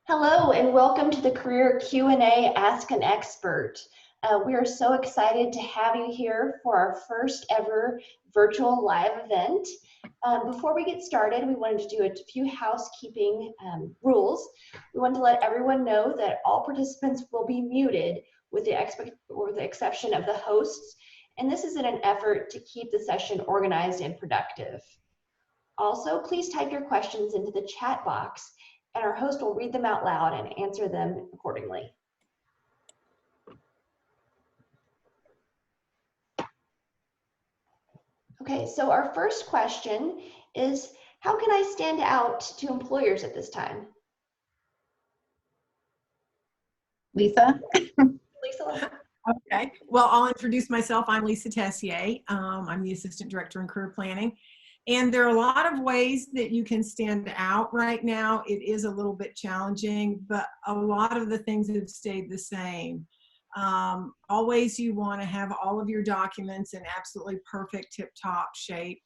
Hello and welcome to the Career Q&A Ask an Expert. We are so excited to have you here for our first ever virtual live event. Before we get started, we wanted to do a few housekeeping rules. We want to let everyone know that all participants will be muted with the exception of the hosts, and this is in an effort to keep the session organized and productive. Also, please type your questions into the chat box and our host will read them out loud and answer them accordingly. Okay, so our first question is, how can I stand out to employers at this time? Lisa? Lisa? Okay, well, I'll introduce myself. I'm Lisa Tessier. I'm the Assistant Director in Career Planning. And there are a lot of ways that you can stand out right now. It is a little bit challenging, but a lot of the things have stayed the same. Always you want to have all of your documents in absolutely perfect tip-top shape.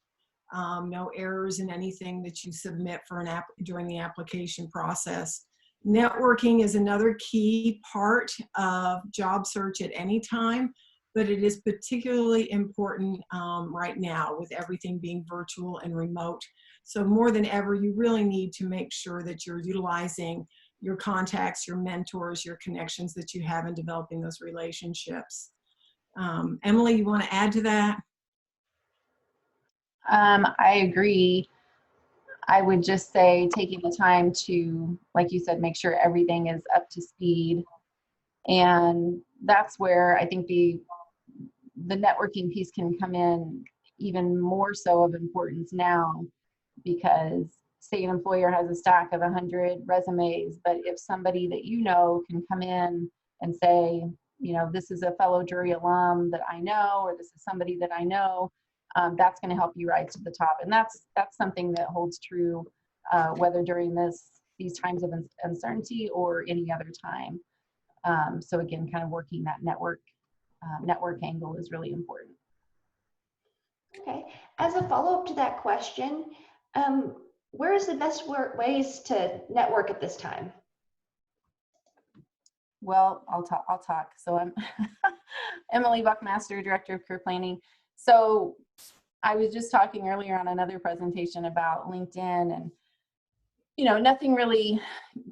No errors in anything that you submit for during the application process. Networking is another key part of job search at any time, but it is particularly important right now with everything being virtual and remote. So more than ever, you really need to make sure that you're utilizing your contacts, your mentors, your connections that you have in developing those relationships. Emily, you want to add to that? I agree. I would just say taking the time to, like you said, make sure everything is up to speed. And that's where I think the networking piece can come in even more so of importance now, because say an employer has a stack of 100 resumes, but if somebody that you know can come in and say, you know, this is a fellow Drury alum that I know, or this is somebody that I know, that's going to help you rise to the top. And that's something that holds true whether during these times of uncertainty or any other time. So again, kind of working that network angle is really important. Okay, as a follow-up to that question, where is the best ways to network at this time? Well, I'll talk. So I'm Emily Buckmaster, Director of Career Planning. So I was just talking earlier on another presentation about LinkedIn, and you know, nothing really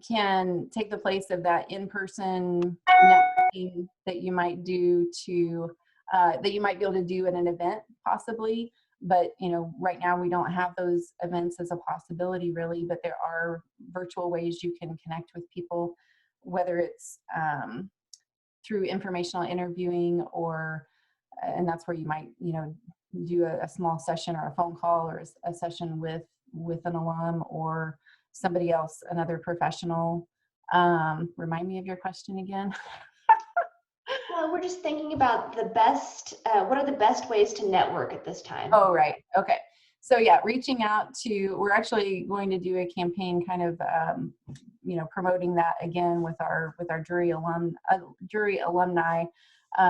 can take the place of that in-person networking that you might do that you might be able to do at an event possibly. But you know, right now we don't have those events as a possibility really, but there are virtual ways you can connect with people, whether it's through informational interviewing and that's where you might, you know, do a small session or a phone call or a session with an alum or somebody else, another professional. Remind me of your question again. Well, we're just thinking about what are the best ways to network at this time? Oh, right. Okay. So yeah, reaching out we're actually going to do a campaign kind of, you know, promoting that again with our Drury alumni.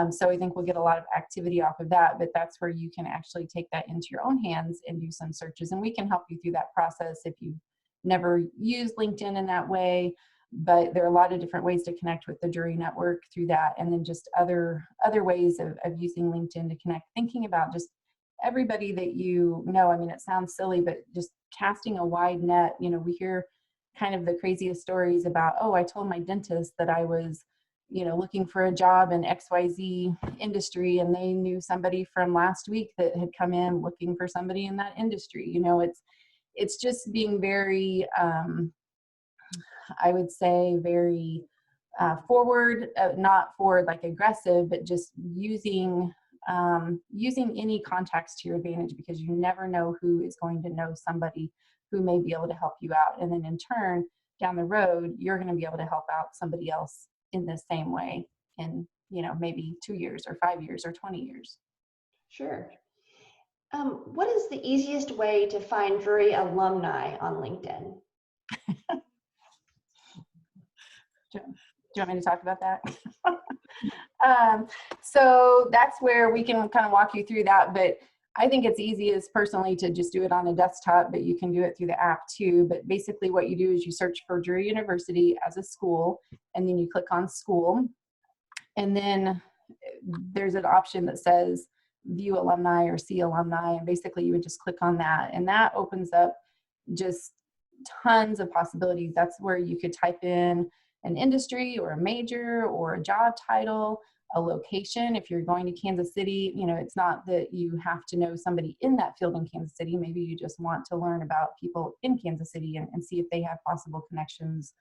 So I think we'll get a lot of activity off of that, but that's where you can actually take that into your own hands and do some searches, and we can help you through that process if you've never used LinkedIn in that way. But there are a lot of different ways to connect with the Drury network through that, and then just other ways of using LinkedIn to connect, thinking about just everybody that you know. I mean, it sounds silly, but just casting a wide net. You know, we hear kind of the craziest stories about, oh, I told my dentist that I was, you know, looking for a job in XYZ industry, and they knew somebody from last week that had come in looking for somebody in that industry. You know, it's just being very, I would say very forward, not forward like aggressive, but just using any contacts to your advantage, because you never know who is going to know somebody who may be able to help you out. And then in turn, down the road, you're going to be able to help out somebody else in the same way in, you know, maybe 2 years or 5 years or 20 years. Sure. What is the easiest way to find Drury alumni on LinkedIn? Do you want me to talk about that? So that's where we can kind of walk you through that. But I think it's easiest personally to just do it on a desktop, but you can do it through the app too. But basically what you do is you search for Drury University as a school, and then you click on school. And then there's an option that says view alumni or see alumni. And basically you would just click on that. And that opens up just tons of possibilities. That's where you could type in an industry or a major or a job title, a location. If you're going to Kansas City, you know, it's not that you have to know somebody in that field in Kansas City. Maybe you just want to learn about people in Kansas City and see if they have possible connections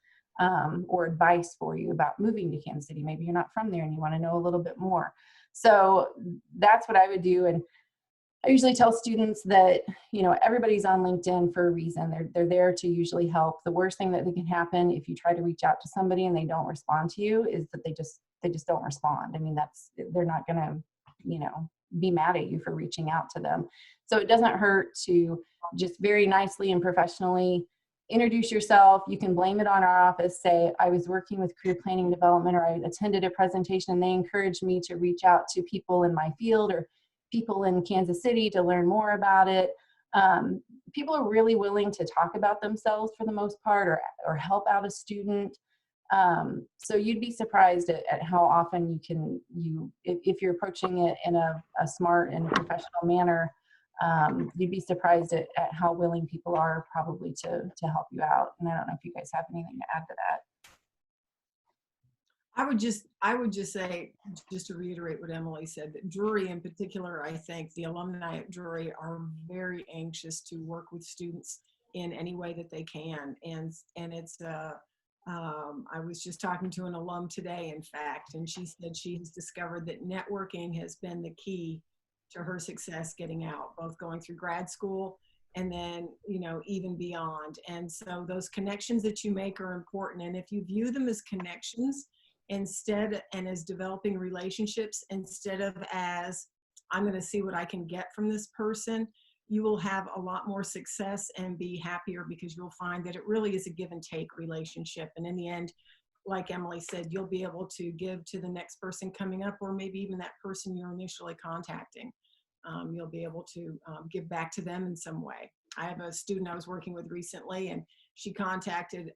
or advice for you about moving to Kansas City. Maybe you're not from there and you want to know a little bit more. So that's what I would do. And I usually tell students that, you know, everybody's on LinkedIn for a reason. They're there to usually help. The worst thing that can happen if you try to reach out to somebody and they don't respond to you is that they just don't respond. I mean, they're not going to, you know, be mad at you for reaching out to them. So it doesn't hurt to just very nicely and professionally introduce yourself. You can blame it on our office. Say, I was working with career planning and development, or I attended a presentation and they encouraged me to reach out to people in my field or people in Kansas City to learn more about it. People are really willing to talk about themselves for the most part, or help out a student. So you'd be surprised at how often if you're approaching it in a smart and professional manner, you'd be surprised at how willing people are probably to help you out. And I don't know if you guys have anything to add to that. I would just say, just to reiterate what Emily said, that Drury in particular, I think the alumni at Drury are very anxious to work with students in any way that they can. And it's, I was just talking to an alum today, in fact, and she said she has discovered that networking has been the key to her success getting out, both going through grad school and then, you know, even beyond. And so those connections that you make are important. And if you view them as connections, instead, and as developing relationships, instead of as I'm going to see what I can get from this person, you will have a lot more success and be happier, because you'll find that it really is a give and take relationship. And in the end, like Emily said, you'll be able to give to the next person coming up, or maybe even that person you're initially contacting. You'll be able to give back to them in some way. I have a student I was working with recently, and she contacted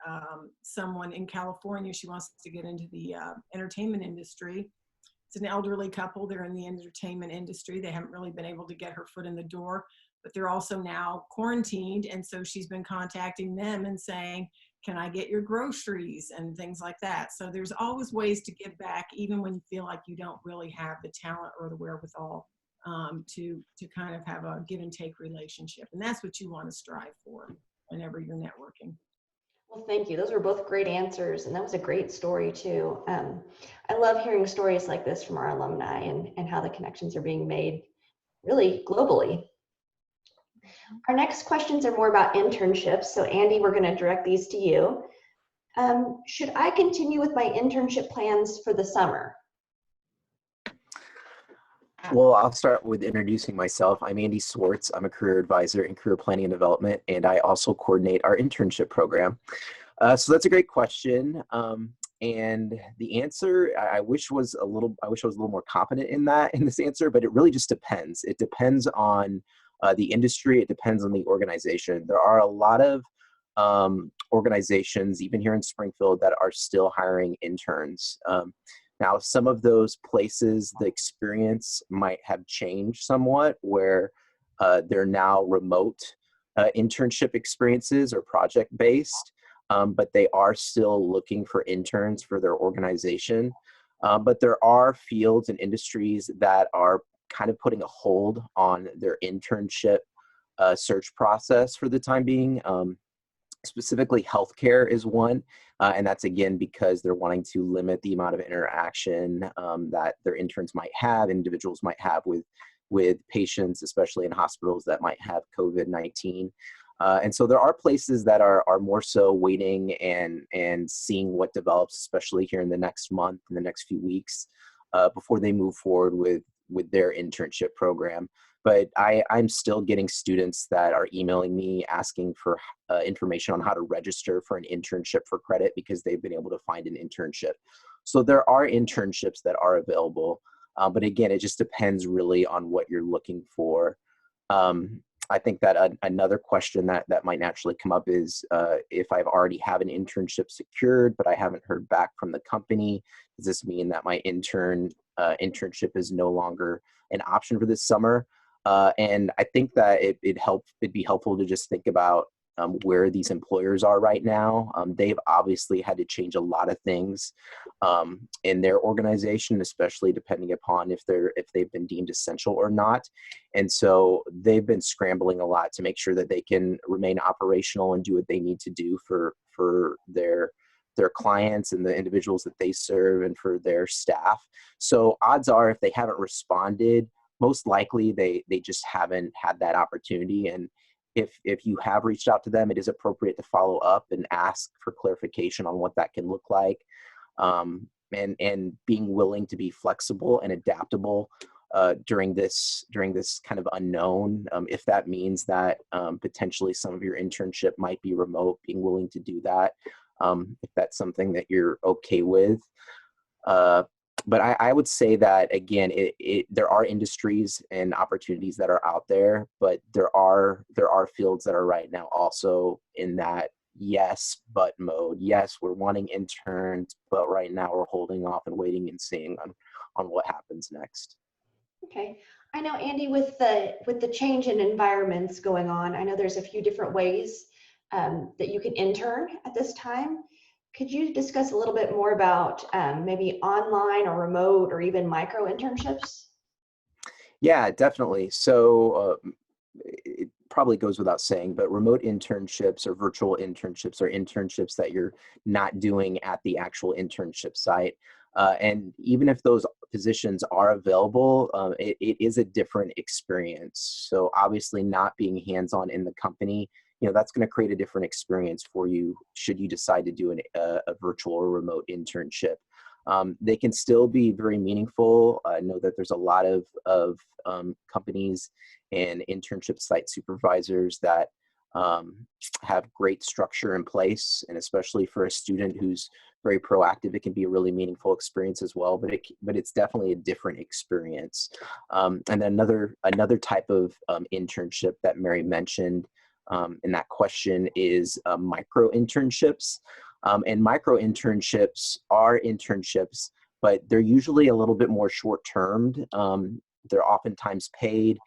someone in California. She wants to get into the entertainment industry. It's an elderly couple. They're in the entertainment industry. They haven't really been able to get her foot in the door, but they're also now quarantined. And so she's been contacting them and saying, can I get your groceries and things like that? So there's always ways to give back, even when you feel like you don't really have the talent or the wherewithal to kind of have a give and take relationship. And that's what you want to strive for whenever you're networking. Well, thank you. Those were both great answers. And that was a great story too. I love hearing stories like this from our alumni and how the connections are being made really globally. Our next questions are more about internships. So Andy, we're going to direct these to you. Should I continue with my internship plans for the summer? Well, I'll start with introducing myself. I'm Andy Swartz. I'm a career advisor in career planning and development, and I also coordinate our internship program. So that's a great question. And the answer, I wish I was a little more confident in this answer, but it really just depends. It depends on the industry. It depends on the organization. There are a lot of organizations, even here in Springfield, that are still hiring interns. Now, some of those places, the experience might have changed somewhat, where they're now remote internship experiences or project-based, but they are still looking for interns for their organization. But there are fields and industries that are kind of putting a hold on their internship search process for the time being. Specifically, healthcare is one, and that's again because they're wanting to limit the amount of interaction that their interns might have, individuals might have with patients, especially in hospitals that might have COVID-19. And so there are places that are more so waiting and seeing what develops, especially here in the next month, in the next few weeks, before they move forward with their internship program. But I'm still getting students that are emailing me asking for information on how to register for an internship for credit because they've been able to find an internship. So there are internships that are available. But again, it just depends really on what you're looking for. I think that another question that might naturally come up is if I've already have an internship secured, but I haven't heard back from the company, does this mean that my internship is no longer an option for this summer? And I think that it'd be helpful to just think about where these employers are right now. They've obviously had to change a lot of things in their organization, especially depending upon if they've been deemed essential or not. And so they've been scrambling a lot to make sure that they can remain operational and do what they need to do for their clients and the individuals that they serve and for their staff. So odds are, if they haven't responded, most likely they just haven't had that opportunity. And if you have reached out to them, it is appropriate to follow up and ask for clarification on what that can look like, and being willing to be flexible and adaptable during this kind of unknown. If that means that potentially some of your internship might be remote, being willing to do that, if that's something that you're okay with. But I would say that, again, there are industries and opportunities that are out there, but there are fields that are right now also in that yes, but mode. Yes, we're wanting interns, but right now we're holding off and waiting and seeing on what happens next. Okay. I know, Andy, with the change in environments going on, I know there's a few different ways that you can intern at this time. Could you discuss a little bit more about maybe online or remote or even micro internships? Yeah, definitely. So it probably goes without saying, but remote internships or virtual internships are internships that you're not doing at the actual internship site. And even if those positions are available, it is a different experience. So obviously not being hands-on in the company, that's going to create a different experience for you should you decide to do a virtual or remote internship. They can still be very meaningful. I know that there's a lot of companies and internship site supervisors that have great structure in place, and especially for a student who's very proactive, it can be a really meaningful experience as well. But it's definitely a different experience. And then another type of internship that Mary mentioned in that question is micro internships. And micro internships are internships, but they're usually a little bit more short-termed. They're oftentimes paid,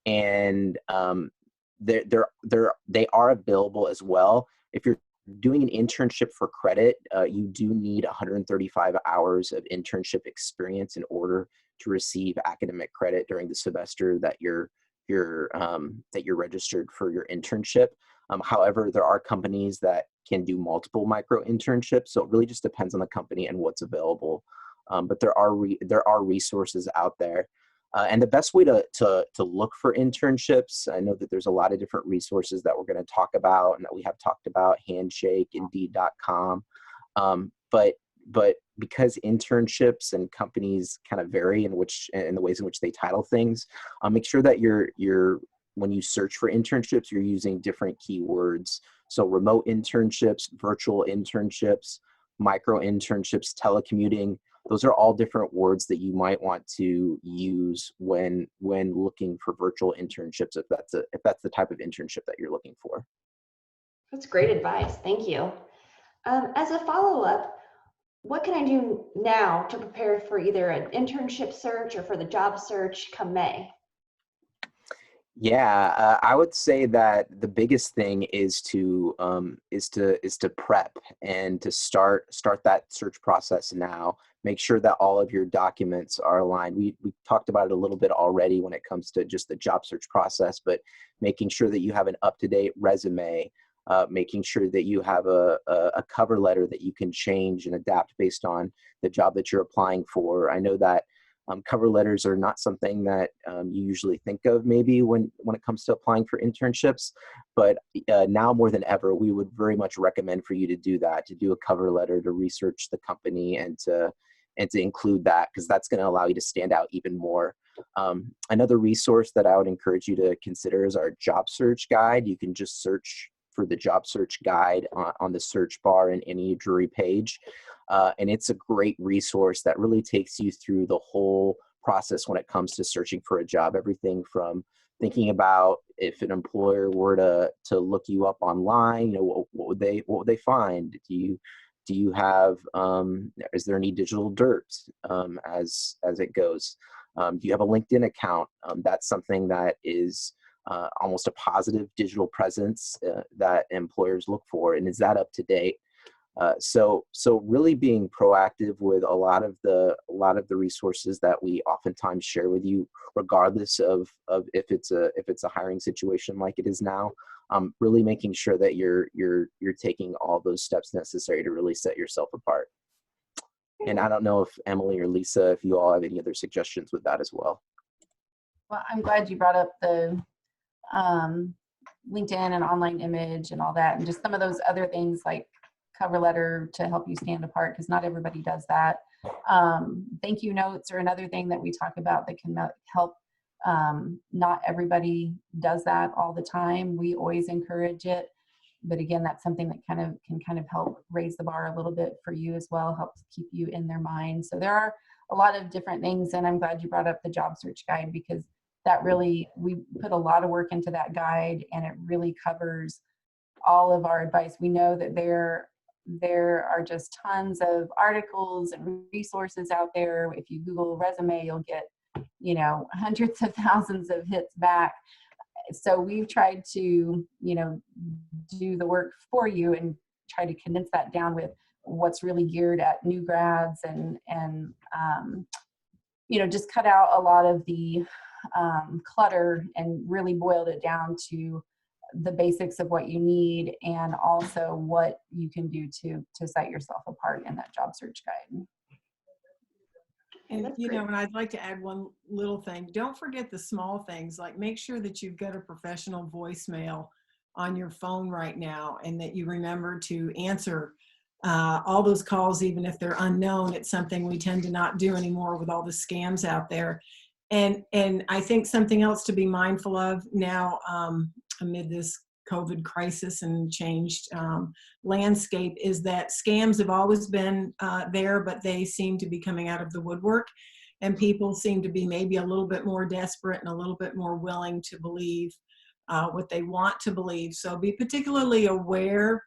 and they are available as well. If you're doing an internship for credit, you do need 135 hours of internship experience in order to receive academic credit during the semester that you're registered for your internship. However, there are companies that can do multiple micro internships, so it really just depends on the company and what's available. But there are resources out there, and the best way to look for internships. I know that there's a lot of different resources that we're going to talk about and that we have talked about: Handshake, Indeed.com. But because internships and companies kind of vary in the ways in which they title things, make sure that when you search for internships, you're using different keywords. So remote internships, virtual internships, micro internships, telecommuting, those are all different words that you might want to use when looking for virtual internships, if that's the type of internship that you're looking for. That's great advice. Thank you. As a follow-up, what can I do now to prepare for either an internship search or for the job search come May? Yeah, I would say that the biggest thing is to prep and to start that search process now. Make sure that all of your documents are aligned. We talked about it a little bit already when it comes to just the job search process, but making sure that you have an up-to-date resume, making sure that you have a cover letter that you can change and adapt based on the job that you're applying for. I know that cover letters are not something that you usually think of maybe when it comes to applying for internships, but now more than ever, we would very much recommend for you to do that, to do a cover letter, to research the company and to include that, because that's going to allow you to stand out even more. Another resource that I would encourage you to consider is our job search guide. You can just search for the job search guide on the search bar in any Drury page. And it's a great resource that really takes you through the whole process when it comes to searching for a job, everything from thinking about if an employer were to look you up online, what would they find? Do you have is there any digital dirt as it goes? Do you have a LinkedIn account? That's something that is almost a positive digital presence that employers look for, and is that up to date? So really being proactive with a lot of the resources that we oftentimes share with you, regardless of if it's a hiring situation like it is now, really making sure that you're taking all those steps necessary to really set yourself apart. And I don't know if Emily or Lisa, if you all have any other suggestions with that as well. Well, I'm glad you brought up the LinkedIn and online image and all that, and just some of those other things like cover letter to help you stand apart, because not everybody does that. Thank you notes are another thing that we talk about that can help. Not everybody does that all the time. We always encourage it, but again, that's something that can kind of help raise the bar a little bit for you as well, helps keep you in their mind. So there are a lot of different things, and I'm glad you brought up the job search guide, because that really, we put a lot of work into that guide, and it really covers all of our advice. We know that there are just tons of articles and resources out there. If you Google resume, you'll get, hundreds of thousands of hits back. So we've tried to, do the work for you and try to condense that down with what's really geared at new grads and just cut out a lot of the clutter and really boiled it down to the basics of what you need, and also what you can do to set yourself apart in that job search guide. And and I'd like to add one little thing. Don't forget the small things, like make sure that you've got a professional voicemail on your phone right now, and that you remember to answer all those calls, even if they're unknown. It's something we tend to not do anymore with all the scams out there. And I think something else to be mindful of now, amid this COVID crisis and changed landscape, is that scams have always been there, but they seem to be coming out of the woodwork, and people seem to be maybe a little bit more desperate and a little bit more willing to believe what they want to believe. So be particularly aware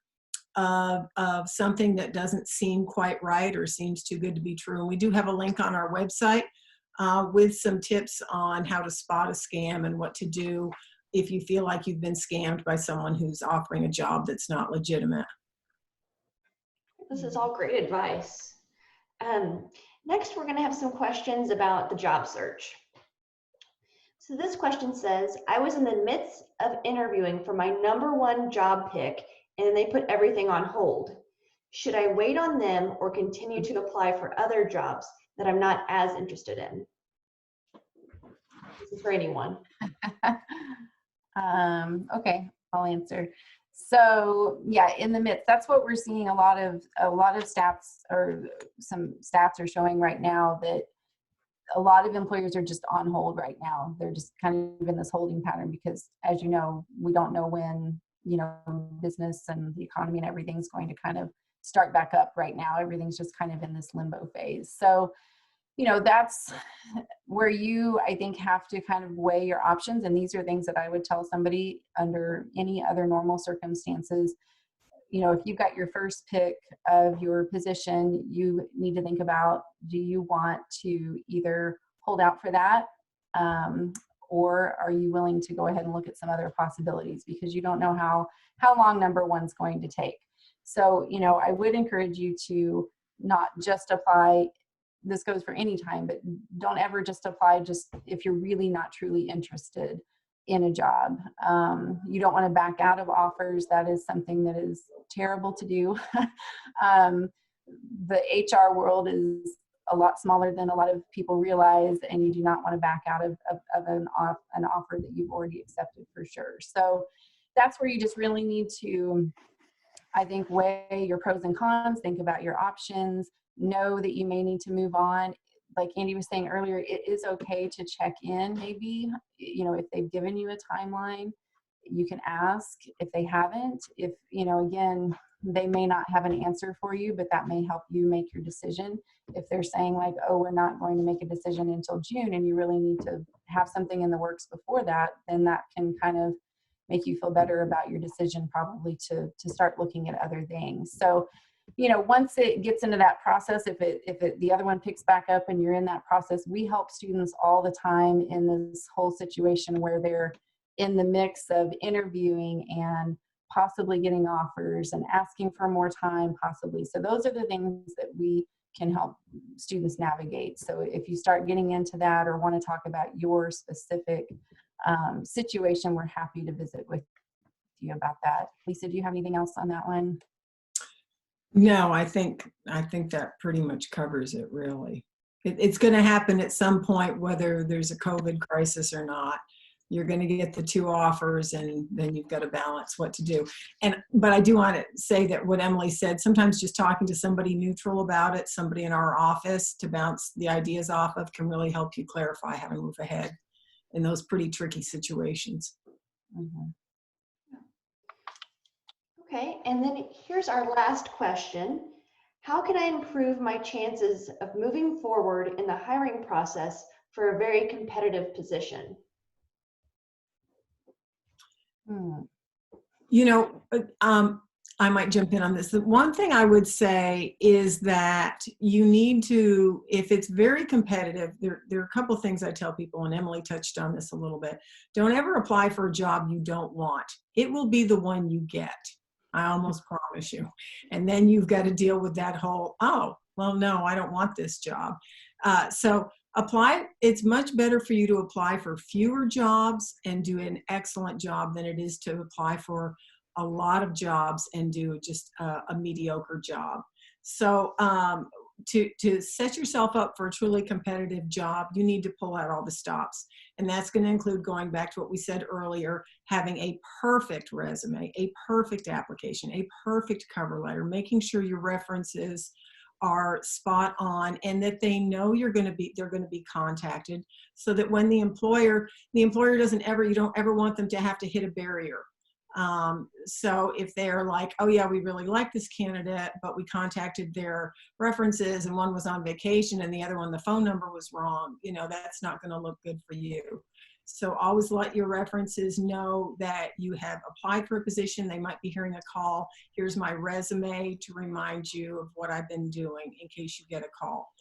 of something that doesn't seem quite right or seems too good to be true. And we do have a link on our website with some tips on how to spot a scam and what to do if you feel like you've been scammed by someone who's offering a job that's not legitimate. This is all great advice. Next, we're going to have some questions about the job search. So this question says, I was in the midst of interviewing for my #1 job pick, and they put everything on hold. Should I wait on them or continue to apply for other jobs that I'm not as interested in? This is for anyone. Okay, I'll answer. So yeah, in the midst, that's what we're seeing. A lot of stats, or some stats are showing right now, that a lot of employers are just on hold right now. They're just kind of in this holding pattern, because as you know, we don't know when, business and the economy and everything's going to kind of start back up right now. Everything's just kind of in this limbo phase. So that's where you, I think, have to kind of weigh your options. And these are things that I would tell somebody under any other normal circumstances. If you've got your first pick of your position, you need to think about, do you want to either hold out for that, or are you willing to go ahead and look at some other possibilities, because you don't know how long #1's going to take. So, I would encourage you to not just apply. This goes for any time, but don't ever just apply just if you're really not truly interested in a job. You don't want to back out of offers. That is something that is terrible to do. The HR world is a lot smaller than a lot of people realize, and you do not want to back out of an offer that you've already accepted, for sure. So that's where you just really need to, I think, weigh your pros and cons, think about your options, know that you may need to move on. Like Andy was saying earlier, it is okay to check in. Maybe, if they've given you a timeline, you can ask. If they haven't, again, they may not have an answer for you, but that may help you make your decision. If they're saying like, oh, we're not going to make a decision until June, and you really need to have something in the works before that, then that can kind of make you feel better about your decision, probably to start looking at other things. So, once it gets into that process, if the other one picks back up and you're in that process, we help students all the time in this whole situation where they're in the mix of interviewing and possibly getting offers and asking for more time, possibly. So those are the things that we can help students navigate. So if you start getting into that or want to talk about your specific situation, we're happy to visit with you about that. Lisa, do you have anything else on that one? No, I think that pretty much covers it, really. It's going to happen at some point, whether there's a COVID crisis or not. You're going to get the two offers, and then you've got to balance what to do. But I do want to say that what Emily said, sometimes just talking to somebody neutral about it, somebody in our office to bounce the ideas off of, can really help you clarify how to move ahead in those pretty tricky situations. Mm-hmm. Okay, and then here's our last question. How can I improve my chances of moving forward in the hiring process for a very competitive position? I might jump in on this. The one thing I would say is that you need to, if it's very competitive, there are a couple of things I tell people, and Emily touched on this a little bit. Don't ever apply for a job you don't want. It will be the one you get. I almost promise you. And then you've got to deal with that whole, oh, well, no, I don't want this job. So apply. It's much better for you to apply for fewer jobs and do an excellent job than it is to apply for a lot of jobs and do just a mediocre job. So to set yourself up for a truly competitive job, you need to pull out all the stops. And that's going to include, going back to what we said earlier, having a perfect resume, a perfect application, a perfect cover letter, making sure your references are spot on and that they know they're going to be contacted, so that when the employer doesn't ever, you don't ever want them to have to hit a barrier. So if they're like, oh yeah, we really like this candidate, but we contacted their references and one was on vacation and the other one, the phone number was wrong, that's not going to look good for you. So always let your references know that you have applied for a position. They might be hearing a call. Here's my resume to remind you of what I've been doing in case you get a call.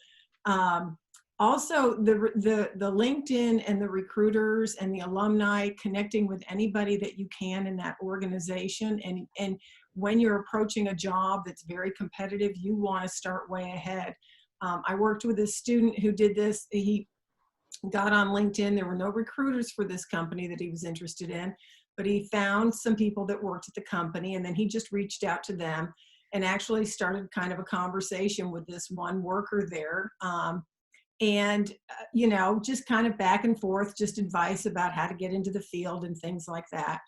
Also, the LinkedIn and the recruiters and the alumni, connecting with anybody that you can in that organization. And when you're approaching a job that's very competitive, you want to start way ahead. I worked with a student who did this. He got on LinkedIn. There were no recruiters for this company that he was interested in, but he found some people that worked at the company, and then he just reached out to them and actually started kind of a conversation with this one worker there. Just kind of back and forth, just advice about how to get into the field and things like that.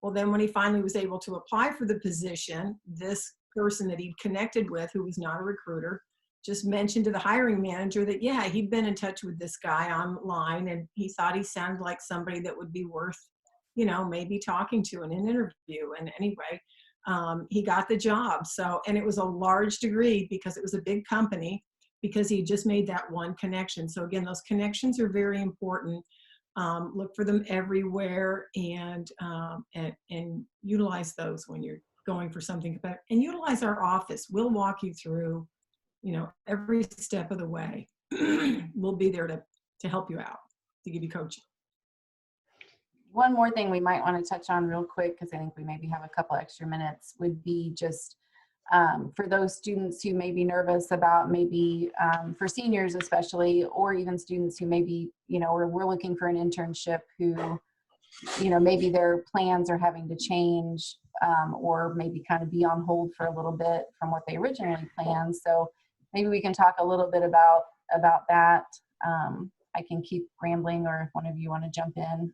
Well, then when he finally was able to apply for the position, this person that he'd connected with, who was not a recruiter, just mentioned to the hiring manager that, yeah, he'd been in touch with this guy online and he thought he sounded like somebody that would be worth, maybe talking to in an interview. And anyway, he got the job. So, and it was a large degree because it was a big company, because he just made that one connection. So again, those connections are very important. Look for them everywhere and utilize those when you're going for something better. And utilize our office. We'll walk you through, every step of the way. We'll be there to help you out, to give you coaching. One more thing we might want to touch on real quick, because I think we maybe have a couple extra minutes, would be just for those students who may be nervous about maybe for seniors especially, or even students who maybe, or we're looking for an internship who, maybe their plans are having to change or maybe kind of be on hold for a little bit from what they originally planned. So maybe we can talk a little bit about that. I can keep rambling, or if one of you want to jump in.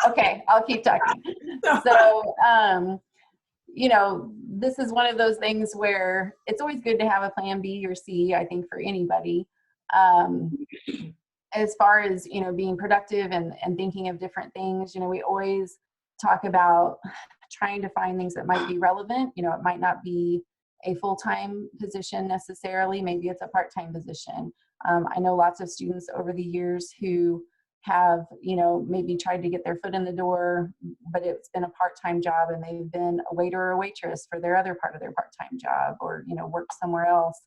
Okay, I'll keep talking. So, this is one of those things where it's always good to have a plan B or C, I think, for anybody. As far as, being productive and thinking of different things, we always talk about trying to find things that might be relevant. You know, it might not be a full-time position necessarily. Maybe it's a part-time position. I know lots of students over the years who have, you know, maybe tried to get their foot in the door, but it's been a part-time job and they've been a waiter or a waitress for their other part of their part-time job, or, you know, work somewhere else.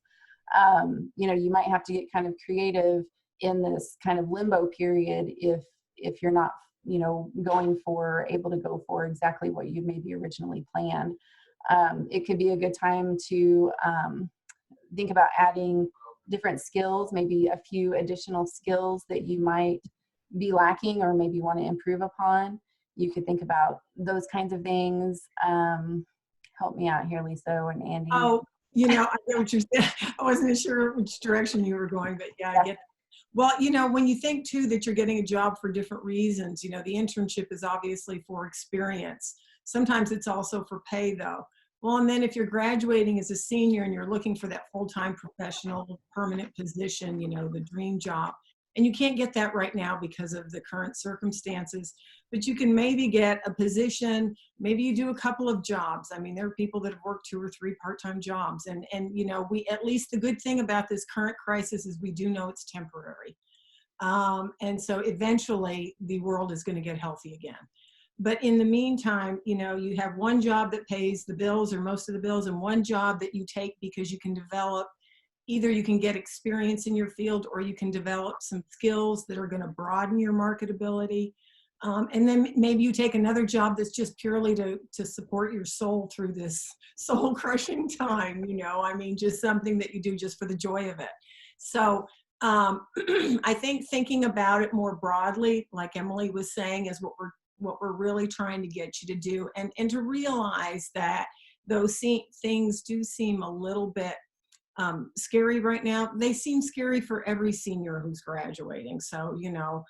You know, you might have to get kind of creative in this kind of limbo period if you're not, you know, able to go for exactly what you maybe originally planned. It could be a good time to think about adding different skills, maybe a few additional skills that you might be lacking or maybe want to improve upon. You could think about those kinds of things. Help me out here, Lisa and Andy. Oh, you know, I get what you're saying. I wasn't sure which direction you were going, but yeah, I get. Well, you know, when you think too that you're getting a job for different reasons, you know, the internship is obviously for experience. Sometimes it's also for pay though. Well, and then if you're graduating as a senior and you're looking for that full-time professional permanent position, you know, the dream job, and you can't get that right now because of the current circumstances, but you can maybe get a position, maybe you do a couple of jobs. I mean, there are people that have worked 2 or 3 part-time jobs, and you know, at least the good thing about this current crisis is we do know it's temporary. And so eventually the world is going to get healthy again. But in the meantime, you know, you have one job that pays the bills or most of the bills, and one job that you take because you can develop, either you can get experience in your field or you can develop some skills that are going to broaden your marketability. And then maybe you take another job that's just purely to support your soul through this soul crushing time, you know, I mean, just something that you do just for the joy of it. So I think thinking about it more broadly, like Emily was saying, is what we're really trying to get you to do, and to realize that those things do seem a little bit scary right now. They seem scary for every senior who's graduating. So, you know,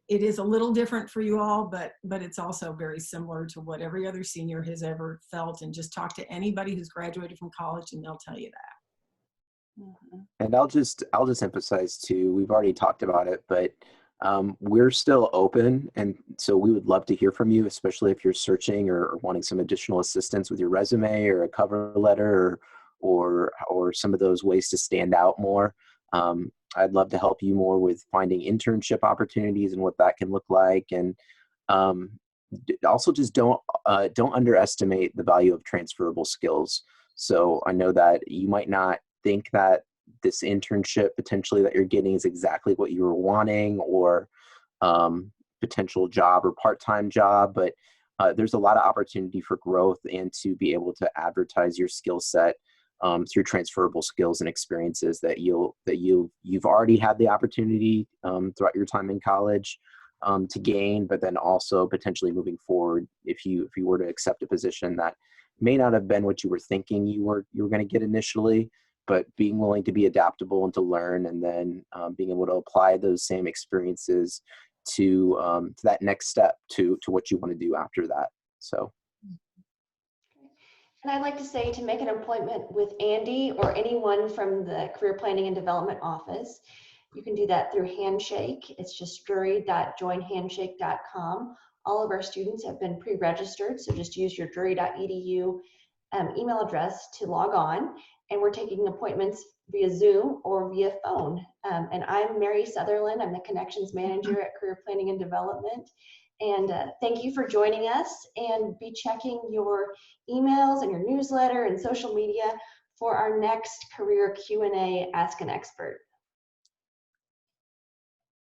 it is a little different for you all, but it's also very similar to what every other senior has ever felt. And just talk to anybody who's graduated from college and they'll tell you that. Mm-hmm. And I'll just emphasize too, we've already talked about it, but we're still open. And so we would love to hear from you, especially if you're searching or wanting some additional assistance with your resume or a cover letter or some of those ways to stand out more. I'd love to help you more with finding internship opportunities and what that can look like. And also just don't underestimate the value of transferable skills. So I know that you might not think that this internship potentially that you're getting is exactly what you were wanting, or potential job or part-time job, but there's a lot of opportunity for growth and to be able to advertise your skill set through transferable skills and experiences that you've already had the opportunity throughout your time in college to gain, but then also potentially moving forward if you were to accept a position that may not have been what you were thinking you were going to get initially, but being willing to be adaptable and to learn, and then being able to apply those same experiences to that next step, to what you want to do after that. So. And I'd like to say, to make an appointment with Andy or anyone from the Career Planning and Development Office, you can do that through Handshake. It's just drury.joinhandshake.com. All of our students have been pre-registered, so just use your drury.edu email address to log on. And we're taking appointments via Zoom or via phone. And I'm Mary Sutherland. I'm the Connections Manager at Career Planning and Development. And thank you for joining us, and be checking your emails and your newsletter and social media for our next career Q&A Ask an Expert.